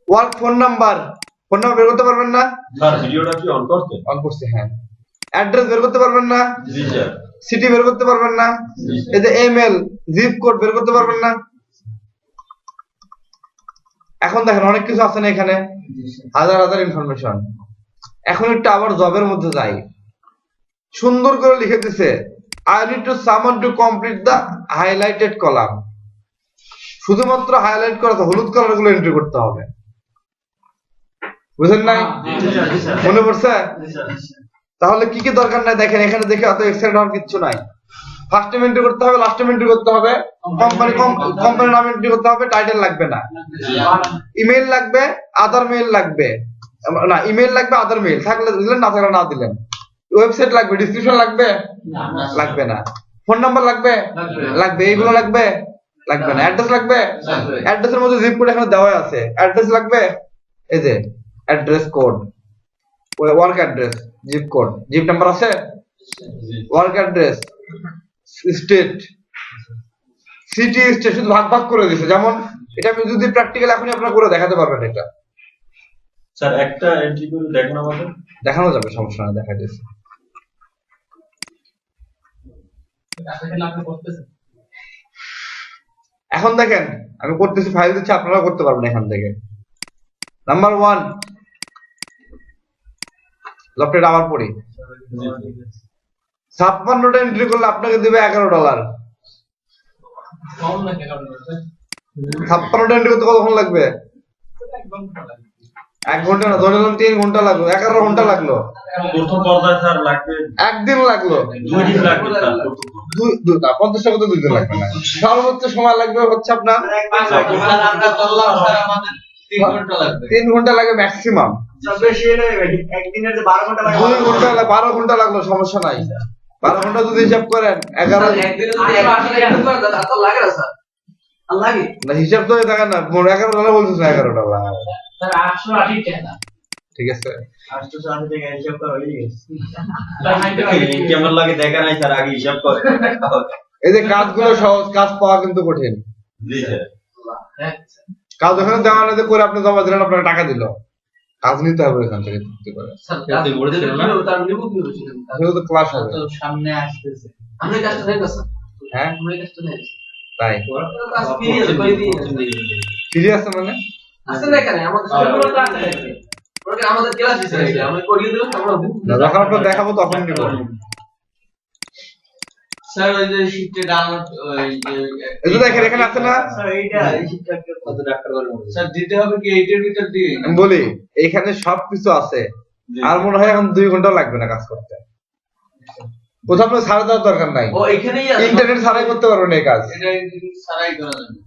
Work phone number বের করতে পারবেন না? স্যার ভিডিওটা কি অন করতে? অন করছে, হ্যাঁ। অ্যাড্রেস বের করতে পারবেন না? জি স্যার। সিটি বের করতে পারবেন না? এই যে ইমেল, জিপ কোড বের করতে পারবেন না? এখন দেখেন অনেক কিছু আছে না এখানে, হাজার হাজার ইনফরমেশন। এখন একটু আবার জবের মধ্যে যাই। সুন্দর করে লিখে দিছে, I need to summon to complete the highlighted column. শুধুমাত্র হাইলাইট করা, হলুদ কালার গুলো এন্ট্রি করতে হবে। বুঝেন নাই? মনে পড়ছে? তাহলে কি কি দরকার নাই দেখেন, এখানে দেখে অত এক্সাইটেড হওয়ার কিছু নাই। ফার্স্ট টাইম এন্ট্রি করতে হবে, লাস্ট টাইম এন্ট্রি করতে হবে, কোম্পানির নাম এন্ট্রি করতে হবে, টাইটেল লাগবে না। ইমেল লাগবে, আদার মেইল লাগবে না, ইমেল লাগবে, আদার মেইল থাকলে দিলেন, না থাকলে না দিলেন। ওয়েবসাইট লাগবে, ডিসক্রিপশন লাগবে, লাগবে না। ফোন নাম্বার লাগবে, লাগবে। এইগুলো লাগবে, লাগবে না। অ্যাড্রেস লাগবে, অ্যাড্রেসের মধ্যে জিপ কোড এখানে দেওয়া আছে। অ্যাড্রেস লাগবে, এই যে address code, work address, zip code, zip number আছে, work address, state, city, state শুধু ভাগ ভাগ করে দিয়েছে। যেমন এটা আমি যদি প্র্যাকটিক্যাল এখনই আপনারা করে দেখাতে পারবেন। এটা স্যার একটা এন্ট্রি করে দেখুন আমাদের। দেখানো যাবে, সমস্যা না, দেখা যাচ্ছে। এখন দেখেন আমি করতেছি, ফাইল দিচ্ছি, আপনারা করতে পারবেন এখান থেকে। নাম্বার 1 লফটেড আবার পড়ি। 56টা এন্ট্রি করলে আপনাকে দিবে $11। 56টা এন্ট্রি করতে কতক্ষণ লাগবে? 1 ঘন্টা না, ধরে নিলাম 3 ঘন্টা লাগলো, 11 ঘন্টা লাগলো। প্রথম পর্যায়ে স্যার লাগবে একদিন লাগলো, 2 দিন লাগবে স্যার। 50 টাকা তো 2 দিন লাগবে না। সর্বোচ্চ সময় লাগবে হচ্ছে আপনার 3 ঘন্টা লাগবে ম্যাক্সিমাম। 12 ঘন্টা লাগলো, সমস্যা নাই। 12 ঘন্টা যদি হিসাব করেন 11 না, হিসাব তো দেখেন না, $11 বলছিস না, $11 ঠিক আছে। কেমন লাগে দেখা নাই স্যার, আগে হিসাব করে। এই যে কাজগুলো সহজ, কাজ পাওয়া কিন্তু কঠিন। জি স্যার। কাজ ওখানে দেওয়া না, যে করে আপনি জমা দিলেন, আপনাকে টাকা দিল, কাজ নিতে হবে এখান থেকে চুক্তি করে। সেগুলো তো ক্লাস হবে সামনে আসতেছে, আমরা কাজটা দেই না স্যার। হ্যাঁ আমরা কাজটা দেই। তাই সিরিয়াস মানে আসলে এখানে আমাদের সবগুলো কাজ আছে। ওকে আমাদের ক্লাস দিছে, আমরা করিয়ে দিলাম, আমরা যখন আপনার দেখাবো তখন নিব। স্যার ওই যে শীটে ডাউনলোড, ওই যে এই যে দেখেন এখানে আছে না, স্যার এইটা এই শীটটা কত ডাক্তার করে স্যার দিতে হবে কি এইটার ভিতর দিয়ে? আমি বলি এইখানে সবকিছু আছে, আর মনে হয় এখন 2 ঘন্টা লাগবে না কাজ করতে। কোথাও আপনার ছাড়া দেওয়ার দরকার নাই, ও এখানেই আছে, ইন্টারনেট ছাড়াই করতে পারবেন এই কাজ। এটা সারাই করা যাবে।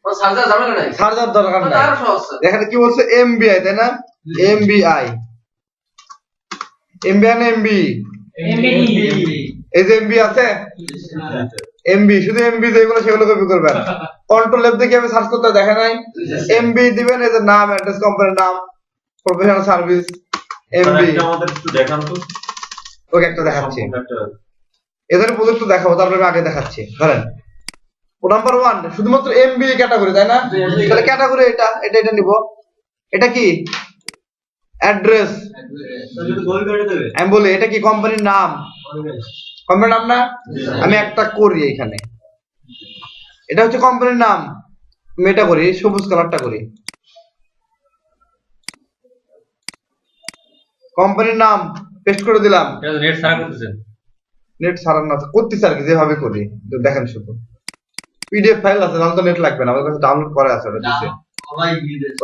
ও সার্জার ঝামেলা নাই, ছাড় দেওয়ার দরকার নাই। তার সহজ স্যার। এখানে কি বলছে, এমবিআই, তাই না? এমবিআই, এমবিআই না এমবি? এই যে এমবি আছে, এমবি, শুধু এমবি যেগুলো সেগুলো কপি করবেন। কন্ট্রোল এফ দিয়ে আমি সার্চ করতে দেখা নাই, এমবি দিবেন, এই যে নাম, অ্যাড্রেস, কোম্পানির নাম, প্রফেশনাল সার্ভিস, এমবি। আমাদের একটু দেখান তো। ওকে একটা দেখাচ্ছি, এদের প্রজেক্ট দেখাবো, তারপরে আমি আগে দেখাচ্ছি। ধরেন নাম্বার 1 শুধুমাত্র এমবি ক্যাটাগরি, তাই না? তাহলে ক্যাটাগরি এটা এটা এটা নিব। এটা কি অ্যাড্রেস, আমি বলি এটা কি কোম্পানির নাম, কোম্পানির নাম না? আমি একটা করি এখানে, এটা হচ্ছে কোম্পানির নাম, আমি এটা করি, সবুজ কালারটা করি। কোম্পানির নাম পেস্ট করে দিলাম। নেট সারা করতেছেন? নেট সারান না, করতেছি আর কি, যেভাবে করি দেখেন। শুধু পিডিএফ ফাইল আছে, তাহলে তো নেট লাগবে না, আমাদের কাছে ডাউনলোড করা আছে, ওটা দিয়েছে,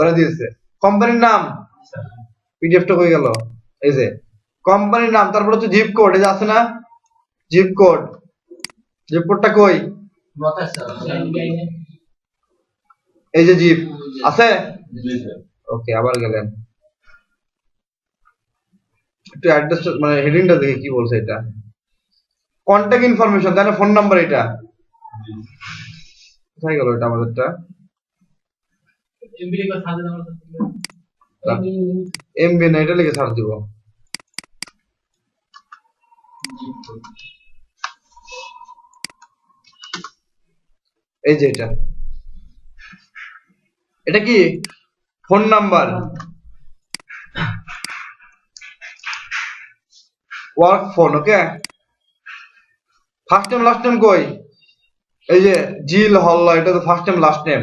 ওরা দিয়েছে। কোম্পানির নাম, পিডিএফটা হয়ে গেল। এই যে কোম্পানির নাম, তারপর হচ্ছে জিপ কোড, এই যে আছে না জিপ কোড, জিপ কোডটা কই? এই যে জিপ আছে। ওকে, আবার গেলেন একটু অ্যাড্রেস, মানে হেডিংটা দেখে কি বলছে এটা, কন্টাক্ট ইনফরমেশন, তাই না? ফোন নাম্বার, এটা কোথায় গেল? এটা আমাদেরটা এমবি না, এটা লিখে সার্চ দিব। এই যে এটা, এটা কি phone number, work phone. Okay, first name last name কই? এই যে জিল হল্লা, এটা তো first name last name.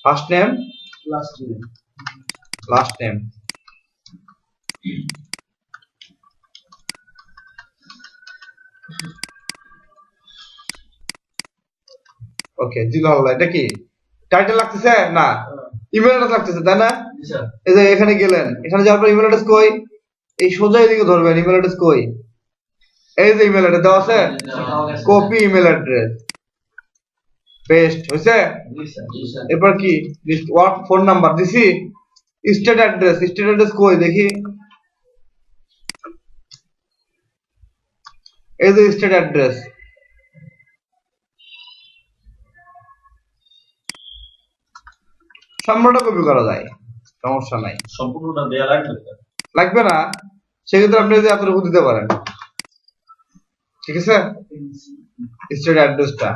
First name last name. Okay, জিল হল্লা, এটা কি টাইটেল লাগতেছে? না, ইমেল অ্যাড্রেস লাগতেছে, তাই না? জি স্যার। এই যে এখানে গেলেন, এখানে যাওয়ার পর ইমেল অ্যাড্রেস কই? এই সোজা এদিকে ধরবেন, ইমেল অ্যাড্রেস কই? এই যে ইমেল অ্যাড্রেস দেওয়া আছে, কপি ইমেল অ্যাড্রেস, পেস্ট হয়েছে। জি স্যার। এরপর কি ওয়ার্ক ফোন নাম্বার দিছি। স্টেট অ্যাড্রেস কই দেখি? এই যে স্টেট অ্যাড্রেস, সম্পূর্ণটা কপি করা যায়, সমস্যা নাই। সম্পূর্ণটা দেয়া লাগবে স্যার? লাগবে না, সেক্ষেত্রে আপনি যদি এতটুকু দিতে পারেন, ঠিক আছে। স্টেট অ্যাড্রেসটা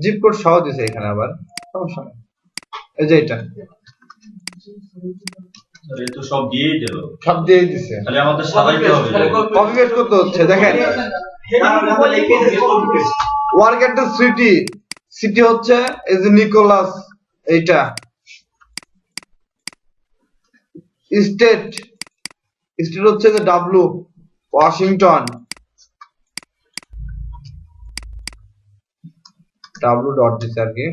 জিপ কোড সহ দিছে এখানে, আবার সমস্যা নেই। এই যে এটা স্যার এই তো সব দিয়েই দিল, সব দিয়ে দিছে, খালি আমাদের সাজাইতে হবে। কপি পেস্ট করতে হচ্ছে। দেখেন, ওয়ার্ক অ্যাড্রেস সিটি হচ্ছে এই যে নিকোলাস, এইটা স্টেট হচ্ছে যে ডাব্লু, ওয়াশিংটন, ডাব্লু ডট দিছে আর কি,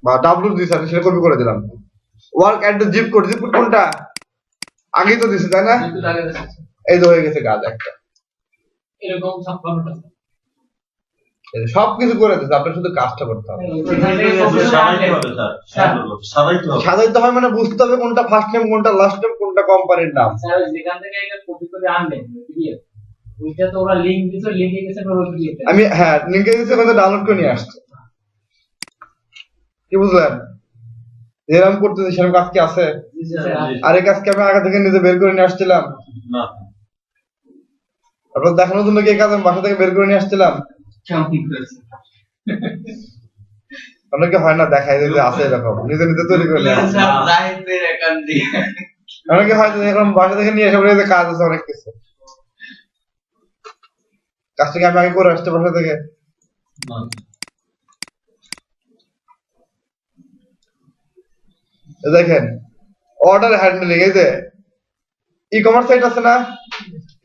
বা ডাব্লু দিছে আর কি, সেটা কপি করে দিলাম। ওয়ার্ক অ্যাড্রেস জিপ কোড কোনটা? আগেই তো দিছে, তাই না? এই তো হয়ে গেছে কাজ একটা। এরকম ছাপ্পান্নটা এই যে সবকিছু করে দিচ্ছে, আপনার শুধু কাজটা করতে হবে। সাজাইতে হবে স্যার, সাজাইতে হবে। সাজাইতে হয় মানে বুঝতে হবে কোনটা ফার্স্ট নেম, কোনটা লাস্ট নেম, কোনটা কোম্পানির নাম। স্যার যেখান থেকে এটা কপি করে আনবেন পিডিএফ, ওইটা তো ওরা লিংক দিছে, লিংকে গেছে ওরা পিডিএফ। আমি হ্যাঁ লিংকে দিয়েছি, ওখানে ডাউনলোড করে নিয়ে আসছে। কি বুঝলেন? যেরকম করতেছি সেরকম কাজ কি আছে? আর এই কাজকে আমি আগে থেকে নিজে বের করে নিয়ে আসছিলাম? না, আপনার দেখানোর জন্য কি এই কাজ আমি বাসা থেকে বের করে নিয়ে আসছিলাম? আপনার কি হয় না দেখাই যে আছে এরকম, নিজে নিজে তৈরি করে নিয়ে আসছে? অনেকে হয়তো এরকম বাসা থেকে নিয়ে এসে বলে যে কাজ আছে অনেক কিছু, কাজটা কি আমি আগে করে আসছি বাসা থেকে? না। দেখেন অর্ডার হ্যান্ডলিং, এই যে ই কমার্স সাইট আছে না,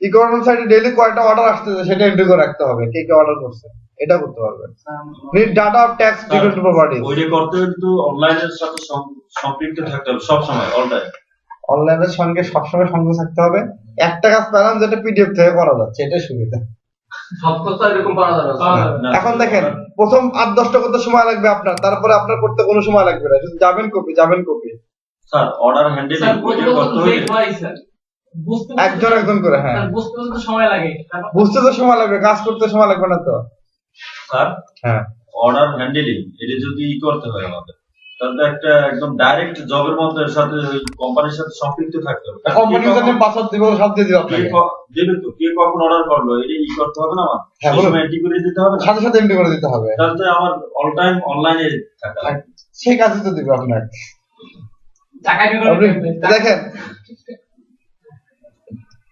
ই কমার্স সাইটে ডেইলি কয়টা অর্ডার আসতেছে সেটা এন্ট্রি করে রাখতে হবে, কে কে অর্ডার করছে, এটা করতে পারবেন। Need data off tax depend property, ওইটা করতে কিন্তু অনলাইনের সাথে সম্পৃক্ত থাকতে হবে সব সময়, অল টাইম। অনলাইনের সঙ্গে সবসময় সংযোগ থাকতে হবে। একটা কাজ পেলাম যেটা পিডিএফ থেকে করা যাচ্ছে, এটাই সুবিধা। সব কথা এরকম পারা যাবে না। এখন দেখেন, প্রথম 8-10টা করতে সময় লাগবে আপনার, তারপরে আপনার করতে কোনো সময় লাগবে না, শুধু যাবেন copy sir order handling sir ওইটা প্রথমত করতে তো হবে। লেট হয় স্যার, বুঝতে একজন করে। হ্যাঁ, স্যার বুঝতে তো সময় লাগে। বুঝতে তো সময় লাগবে, কাজ করতে সময় লাগবে না তো? স্যার হ্যাঁ, অর্ডার হ্যান্ডেলিং এটা যদি করতে হয় আমাদের, তাহলে একটা একদম ডাইরেক্ট জবের মতো এর সাথে ওই কোম্পানির সাথে সম্পৃক্ত থাকতে হবে। কোম্পানি ইউজারনেম পাসওয়ার্ড দিব, সব দিয়ে দিব আপনাকে। দেবে তো, কে কখন অর্ডার করলো এটা করতে হবে না আমার? হ্যাঁ, সেই সময় এন্ট্রি করে দিতে হবে না? সাথে এন্ট্রি করে দিতে হবে, তাহলে তো আমার অল টাইম অনলাইনে থাকা লাগবে। সেই কাজই তো দিব আপনাকে। টাকা আপনি দেখেন,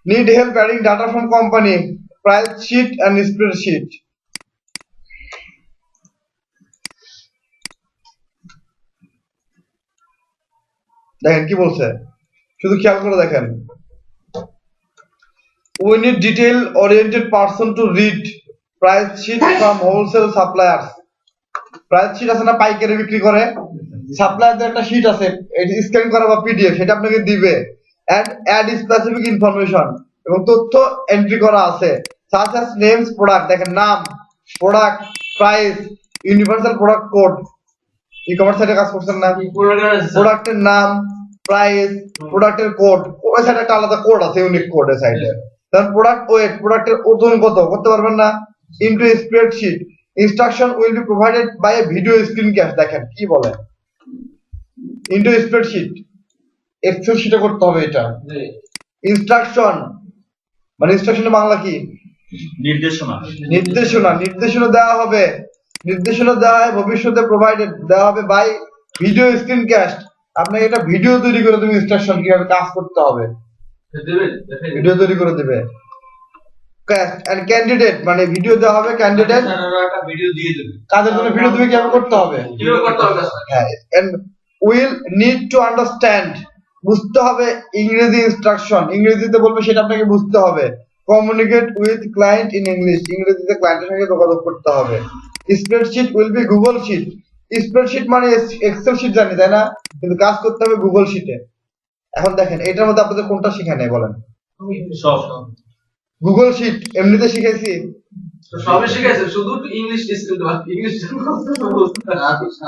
need help adding data from company, price sheet and spreadsheet. দেখেন কি বলছে, শুধু খেয়াল করে দেখেন। We need detail oriented person to read price sheet from wholesale suppliers. Price sheet আছে না, পাইকারি বিক্রি করে, সাপ্লায়ারদের একটা শিট আছে, এটি স্ক্যান করা বা পিডিএফ, সেটা আপনাকে দিবে। অ্যাড স্পেসিফিক ইনফরমেশন, এবং তথ্য এন্ট্রি করা আছে, such as names, প্রোডাক্ট, দেখেন নাম, product, price, universal product code. E commerce সাইটে কাজ করছেন না, প্রোডাক্টের নাম, প্রাইস, প্রোডাক্টের কোড, ওই সাইডে একটা আলাদা কোড আছে, ইউনিক কোড এর সাইডে। তারপর প্রোডাক্ট ওয়েট, প্রোডাক্টের ওজন কত, করতে পারবেন না, into spreadsheet. Instruction will be provided by a video screen cast, দেখেন কি বলে, into spreadsheet, এক্সেল শিটে করতে হবে এটা। ইনস্ট্রাকশন মানে ইনস্ট্রাকশনের বাংলা কি? নির্দেশনা। নির্দেশনা দেওয়া হবে, নির্দেশনা দেওয়া হয় ভবিষ্যতে প্রোভাইডেড দেওয়া হবে বাই ভিডিও স্ক্রিনকাস্ট। আপনাকে একটা ভিডিও তৈরি করে তুমি ইনস্ট্রাকশন কিভাবে কাজ করতে হবে দেবেন দেখাই ভিডিও তৈরি করে দেবে। এন্ড ক্যান্ডিডেট মানে ভিডিও দেওয়া হবে ক্যান্ডিডেট স্যার একটা ভিডিও দিয়ে দেবেন কাজের জন্য ভিডিও তুমি কিভাবে করতে হবে। কিভাবে করতে হবে স্যার হ্যাঁ and will need to understand বুঝতে হবে ইংরেজি ইনস্ট্রাকশন ইংরেজিতে বলবে সেটা আপনাকে বুঝতে হবে। Communicate with client in English ইংরেজিতে ক্লায়েন্টের সঙ্গে যোগাযোগ করতে হবে। Spreadsheet will be Google sheet spreadsheet মানে এক্সেল শিট জানি তাই না কিন্তু কাজ করতে হবে গুগল শিটে। এখন দেখেন এটার মধ্যে আপনাদের কোনটা শিখা নেই বলেন। সব গুগল শিট এমনিতে শিখাইছি তো সবই শিখেছে শুধু ইংলিশ স্কিল বাকি ইংলিশ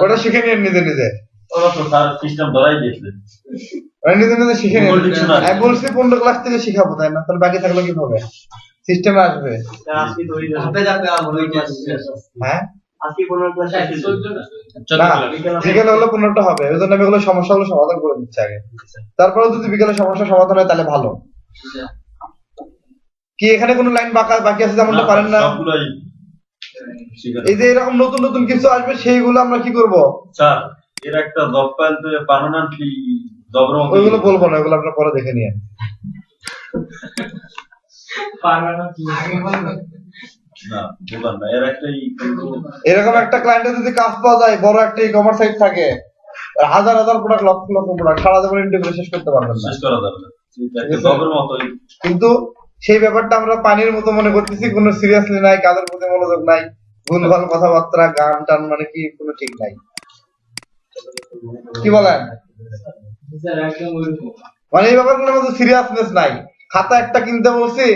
ওটা শিখে নিয়ে নিজে নিজে ওরা তো স্যার সিস্টেম ধরাই দিয়েছে। ওটা নিজে নিজে শিখে নিয়ে Google Dictionary। আমি বলছি 15 ক্লাস থেকে শিখাবো তাই না তাহলে বাকি থাকলো কিভাবে সিস্টেমে আসবে। আজকে তো ওই হাতে যাতে আর ওই ক্লাস হ্যাঁ আজকে 15 ক্লাস শেষ না বিকেলে হলো 15টা হবে ওই জন্য আমি এগুলো সমস্যাগুলো সমাধান করে দিচ্ছি আগে তারপরে যদি বিকেলে সমস্যা সমাধান হয় তাহলে ভালো। কি এখানে কোনো লাইন বাকি আছে যেমনটা পারেন না সবগুলাই শিখে এই যে এরকম নতুন নতুন কিছু আসবে সেইগুলো আমরা কি করব স্যার এর একটা জব ফাইল তো পার্মানেন্টলি জবের মধ্যে ওইগুলো বলবো না ওইগুলো আপনারা পরে দেখে নিয়ে পারবে না কি না বললাম না এর একটাই কিন্তু এরকম একটা ক্লায়েন্টের যদি কাজ পাওয়া যায় বড় একটা ই-কমার্স সাইট থাকে হাজার হাজার প্রোডাক্ট লক্ষ লক্ষ প্রোডাক্ট সারা জীবন ইন্টিগ্রেশন শেষ করতে পারবেন না শেষ করা যাবে না একটা জবের মতোই কিন্তু সেই ব্যাপারটা আমরা পানির মতো মনে করতেছি কোনো সিরিয়াসলি নাই কাজের প্রতি মনোযোগ নাই ভুলভাল কথাবার্তা গান টান মানে কি কোনো ঠিক নাই কি বলেন স্যার একদম ওইরকম মানে এই ব্যাপারগুলোর মধ্যে সিরিয়াসনেস নাই খাতা একটা কিনতে বলছি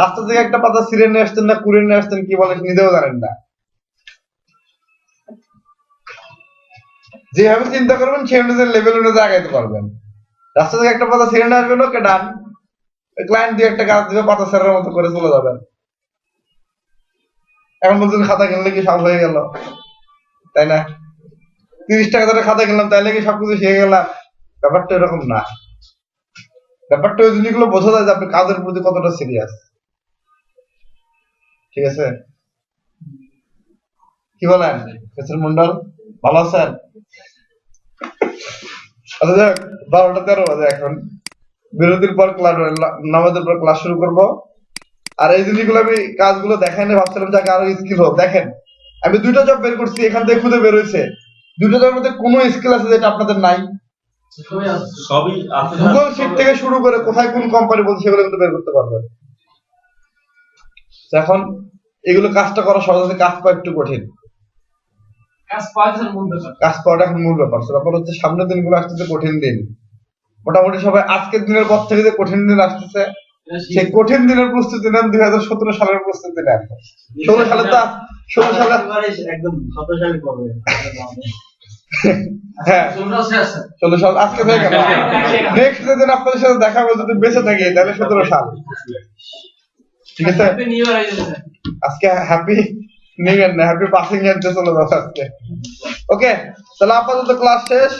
রাস্তা থেকে একটা পাতা ছিঁড়ে নিয়ে আসছেন না কুড়িয়ে নিয়ে আসছেন কি বলে নিজেও জানেন না যেভাবে চিন্তা করবেন সেই অনুযায়ী লেভেল অনুযায়ী আগাইতে পারবেন। রাস্তা থেকে একটা পাতা ছিঁড়ে নিয়ে আসবেন ওকে ডান ক্লায়েন্ট দিয়ে একটা কাজ দিবে পাতা ছেড়ার মতো করে চলে যাবেন। এখন বলছেন খাতা কিনলে কি সব হয়ে গেল তাই না 30 টাকা ধরে খাতা কিনলাম তাইলে কি সবকিছু শিখে গেলাম ব্যাপারটা এরকম না। ব্যাপারটা ওই জিনিসগুলো বোঝা যায় যে আপনি কাজের প্রতি কতটা সিরিয়াস। ঠিক আছে কি বলেন মিস্টার মন্ডল ভালো আছেন? আচ্ছা যাক 12টা 13 বাজে এখন বিরতির পর ক্লাস নামাজের পর ক্লাস শুরু করব। আর এই জিনিসগুলো আমি কাজগুলো দেখাই না ভাবছিলাম যাকে আরো স্কিল হোক। দেখেন আমি 2টা জব বের করছি এখান থেকে খুঁজে বের হয়েছে 2টা জবের মধ্যে কোনো স্কিল আছে যেটা আপনাদের নাই। সবই আছে গুগল শিট থেকে শুরু করে কোথায় কোন কোম্পানি বলছে সেগুলো কিন্তু বের করতে পারবেন। এখন এগুলো কাজটা করা সহজ আছে কাজ পাওয়া একটু কঠিন কাজ পাওয়া যায় মূল ব্যাপার কাজ পাওয়াটা এখন মূল ব্যাপার। ব্যাপার হচ্ছে সামনের দিনগুলো আসতেছে কঠিন দিন মোটামুটি সবাই আজকের দিনের পর থেকে যে কঠিন দিন আসতেছে সেই কঠিন দিনের প্রস্তুতি নেন 2017 সালের প্রস্তুতি নেন 16 সালে তো 16 সালে একদম শক্তিশালী করবে হ্যাঁ 16 শেষ 16 সাল আজকে থেকে গেল নেক্সট যেদিন আপনাদের সাথে দেখা হবে যদি বেঁচে থাকি তাহলে 17 সাল। ঠিক আছে হ্যাপি নিউ ইয়ার আইছে আজকে হ্যাপি নিউ ইয়ার না হ্যাপি পাসিং ইয়ার চলে যাচ্ছে আজকে। ওকে তাহলে আপাতত ক্লাস শেষ।